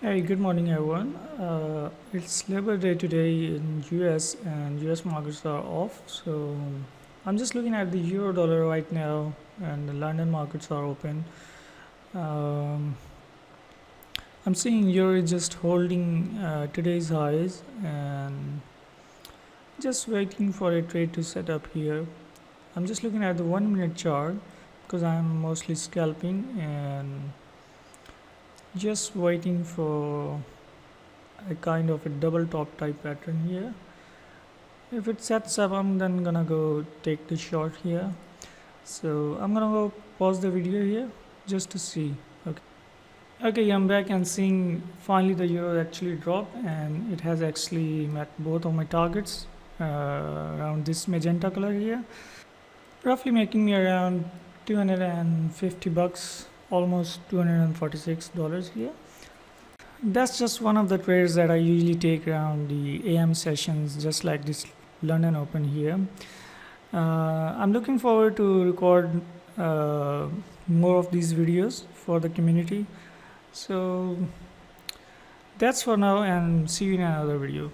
Hey, good morning, everyone. It's Labor Day today in US, and US markets are off. So I'm just looking at the euro dollar right now, and the London markets are open. Um, I'm seeing euro is just holding today's highs and just waiting for a trade to set up here. I'm just looking at the 1 minute chart because I'm mostly scalping and just waiting for a kind of a double top type pattern here. If it sets up, I'm then gonna go take the shot here. So I'm gonna go pause the video here just to see. Okay, I'm back and seeing finally the euro actually dropped, and it has actually met both of my targets around this magenta color here, roughly making me around 250 bucks, almost $246 here. That's just one of the trades that I usually take around the AM sessions, just like this London Open here. I'm looking forward to record more of these videos for the community. So that's for now, and see you in another video.